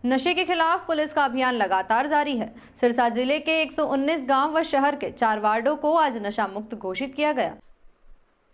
नशे के खिलाफ पुलिस का अभियान लगातार जारी है। सिरसा जिले के 119 गांव व शहर के 4 वार्डों को आज नशा मुक्त घोषित किया गया।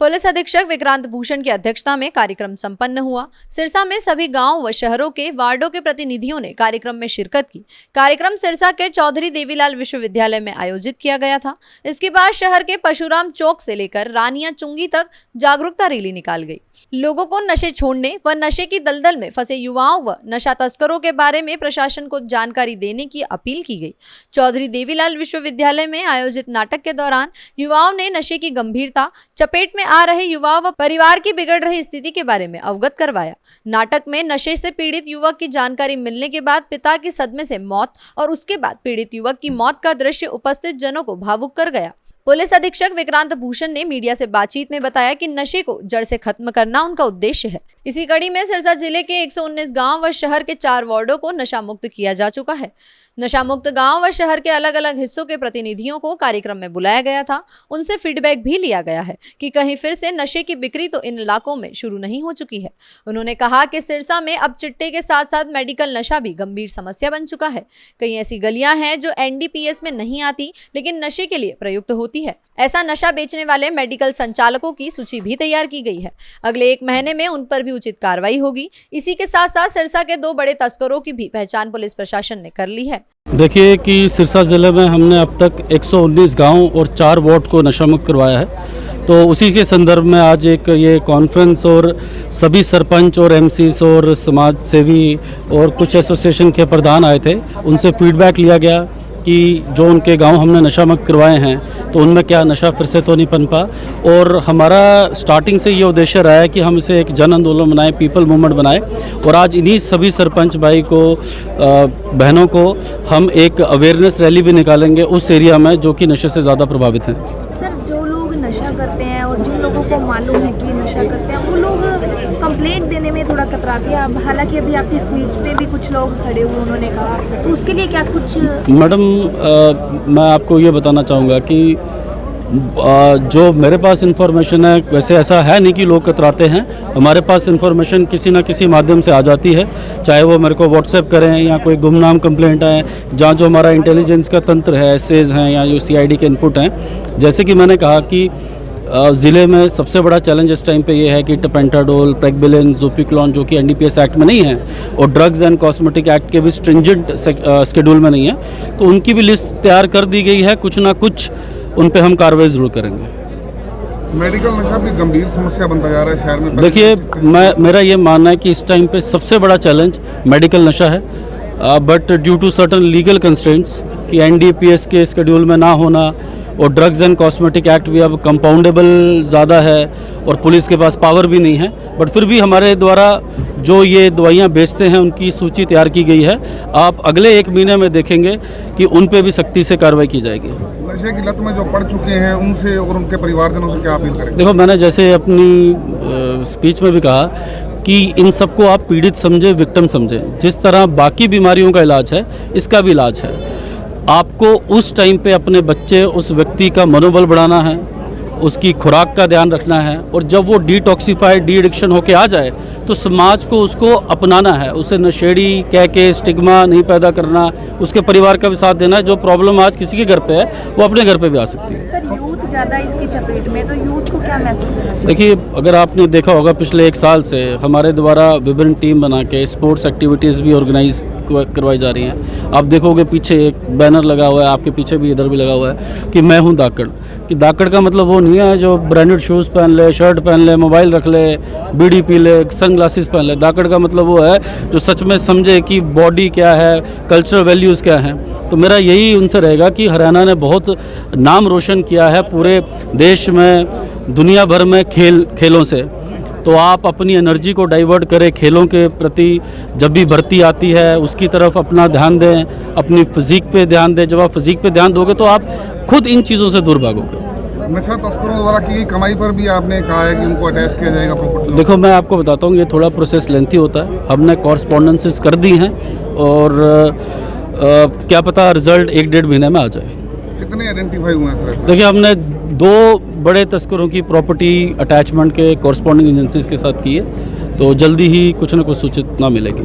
पुलिस अधीक्षक विक्रांत भूषण की अध्यक्षता में कार्यक्रम संपन्न हुआ। सिरसा में सभी गांव व शहरों के वार्डों के प्रतिनिधियों ने कार्यक्रम में शिरकत की। कार्यक्रम सिरसा के चौधरी देवीलाल विश्वविद्यालय में आयोजित किया गया था। इसके बाद शहर के परशुराम चौक से लेकर रानिया चुंगी तक जागरूकता रैली निकाल गई। लोगों को नशे छोड़ने व नशे की दलदल में फंसे युवाओं व नशा तस्करों के बारे में प्रशासन को जानकारी देने की अपील की गई। चौधरी देवीलाल विश्वविद्यालय में आयोजित नाटक के दौरान युवाओं ने नशे की गंभीरता, चपेट में आ रहे युवाओं व परिवार की बिगड़ रही स्थिति के बारे में अवगत करवाया। नाटक में नशे से पीड़ित युवक की जानकारी मिलने के बाद पिता की सदमे से मौत और उसके बाद पीड़ित युवक की मौत का दृश्य उपस्थित जनों को भावुक कर गया। पुलिस अधीक्षक विक्रांत भूषण ने मीडिया से बातचीत में बताया कि नशे को जड़ से खत्म करना उनका उद्देश्य है। इसी कड़ी में सिरसा जिले के 119 गांव व शहर के 4 वार्डों को नशा मुक्त किया जा चुका है। नशा मुक्त गांव व शहर के अलग अलग हिस्सों के प्रतिनिधियों को कार्यक्रम में बुलाया गया था। उनसे फीडबैक भी लिया गया है कि कहीं फिर से नशे की बिक्री तो इन इलाकों में शुरू नहीं हो चुकी है। उन्होंने कहा कि सिरसा में अब चिट्टे के साथ साथ मेडिकल नशा भी गंभीर समस्या बन चुका है। कई ऐसी गलियां हैं जो NDPS में नहीं आती लेकिन नशे के लिए प्रयुक्त होती है। ऐसा नशा बेचने वाले मेडिकल संचालकों की सूची भी तैयार की गई है। अगले 1 महीने में उन पर भी उचित कार्रवाई होगी। इसी के साथ साथ सिरसा के 2 बड़े तस्करों की भी पहचान पुलिस प्रशासन ने कर ली है। देखिए कि सिरसा ज़िले में हमने अब तक 119 गांव और 4 वार्ड को नशा मुक्त करवाया है। तो उसी के संदर्भ में आज एक ये कॉन्फ्रेंस और सभी सरपंच और MCs और समाज सेवी और कुछ एसोसिएशन के प्रधान आए थे। उनसे फीडबैक लिया गया कि जो उनके गांव हमने नशा मुक्त करवाए हैं तो उनमें क्या नशा फिर से तो नहीं पनपा। और हमारा स्टार्टिंग से ये उद्देश्य रहा है कि हम इसे एक जन आंदोलन बनाएं, पीपल मूवमेंट बनाएं। और आज इन्हीं सभी सरपंच भाई को, बहनों को हम एक अवेयरनेस रैली भी निकालेंगे उस एरिया में जो कि नशे से ज़्यादा प्रभावित हैं। सर, जो लोग नशा करते हैं और जिन लोगों को मालूम है कि नशा करते हैं वो लोग कंप्लेंट देने में थोड़ा कतराते हैं। हालांकि अभी आपकी स्पीच पे भी कुछ लोग खड़े हुए, उन्होंने कहा, तो उसके लिए क्या कुछ? मैडम, मैं आपको ये बताना चाहूँगा कि जो मेरे पास इन्फॉर्मेशन है, वैसे ऐसा है नहीं कि लोग कतराते हैं। हमारे पास इन्फॉर्मेशन किसी ना किसी माध्यम से आ जाती है, चाहे वो मेरे को व्हाट्सएप करें या कोई गुमनाम कंप्लेंट है, जहाँ जो हमारा इंटेलिजेंस का तंत्र है, एसएज हैं या जो CID के इनपुट हैं। जैसे कि मैंने कहा कि ज़िले में सबसे बड़ा चैलेंज इस टाइम पे ये है कि टपेंटाडोल, प्रेगबिलिन, ज़ोपिक्लोन जो कि NDPS एक्ट में नहीं है और ड्रग्स एंड कॉस्मेटिक एक्ट के भी स्ट्रिंजेंट शेड्यूल में नहीं है, तो उनकी भी लिस्ट तैयार कर दी गई है। कुछ ना कुछ उन पे हम कार्रवाई ज़रूर करेंगे। मेडिकल नशा भी गंभीर समस्या बनता जा रहा है शहर में। देखिए, मेरा ये मानना है कि इस टाइम पे सबसे बड़ा चैलेंज मेडिकल नशा है, but due to certain legal constraints कि NDPS के शेड्यूल में ना होना और ड्रग्स एंड कॉस्मेटिक एक्ट भी अब कंपाउंडेबल ज़्यादा है और पुलिस के पास पावर भी नहीं है, बट फिर भी हमारे द्वारा जो ये दवाइयाँ बेचते हैं उनकी सूची तैयार की गई है। आप अगले 1 महीने में देखेंगे कि उन पे भी सख्ती से कार्रवाई की जाएगी। नशे की लत में जो पड़ चुके हैं उनसे और उनके परिवारजनों से क्या अपील करें? देखो, मैंने जैसे अपनी स्पीच में भी कहा कि इन सबको आप पीड़ित समझे, विक्टिम समझे। जिस तरह बाकी बीमारियों का इलाज है, इसका भी इलाज है। आपको उस टाइम पे अपने बच्चे, उस व्यक्ति का मनोबल बढ़ाना है, उसकी खुराक का ध्यान रखना है, और जब वो डिटॉक्सीफाइड, डी एडिक्शन होके आ जाए तो समाज को उसको अपनाना है। उसे नशेड़ी कह के स्टिग्मा नहीं पैदा करना, उसके परिवार का भी साथ देना है। जो प्रॉब्लम आज किसी के घर पे है वो अपने घर पे भी आ सकती है। सर, यूथ ज़्यादा इसकी चपेट में, तो यूथ को क्या मैसेज देना चाहिए? देखिए, अगर आपने देखा होगा पिछले 1 साल से हमारे द्वारा विभिन्न टीम बना के स्पोर्ट्स एक्टिविटीज़ भी ऑर्गेनाइज करवाई जा रही हैं। आप देखोगे पीछे एक बैनर लगा हुआ है, आपके पीछे भी इधर भी लगा हुआ है कि मैं हूं दाकड़। कि दाकड़ का मतलब वो नहीं है जो ब्रांडेड शूज़ पहन ले, शर्ट पहन ले, मोबाइल रख ले, बीड़ी पी ले, सनग्लासेस पहन ले। दाकड़ का मतलब वो है जो सच में समझे कि बॉडी क्या है, कल्चरल वैल्यूज़ क्या हैं। तो मेरा यही उनसे रहेगा कि हरियाणा ने बहुत नाम रोशन किया है पूरे देश में, दुनिया भर में खेलों से। तो आप अपनी एनर्जी को डाइवर्ट करें खेलों के प्रति। जब भी भर्ती आती है उसकी तरफ अपना ध्यान दें, अपनी फिजिक पे ध्यान दें। जब आप फिजिक पे ध्यान दोगे तो आप खुद इन चीज़ों से दूर भागोगे। नशा तस्करों द्वारा की गई कमाई पर भी आपने कहा है कि उनको अटैच किया जाएगा प्रॉपर्टी। देखो, मैं आपको बताता हूँ, ये थोड़ा प्रोसेस लेंथी होता है। हमने कॉरस्पॉन्डेंसेस कर दी हैं और क्या पता रिजल्ट 1-1.5 महीने में आ जाए। कितने आइडेंटिफाई हुए हैं सर? देखिए, हमने 2 बड़े तस्करों की प्रॉपर्टी अटैचमेंट के कॉरस्पॉन्डिंग एजेंसीज के साथ की है, तो जल्दी ही कुछ न कुछ सूचित ना मिलेगी।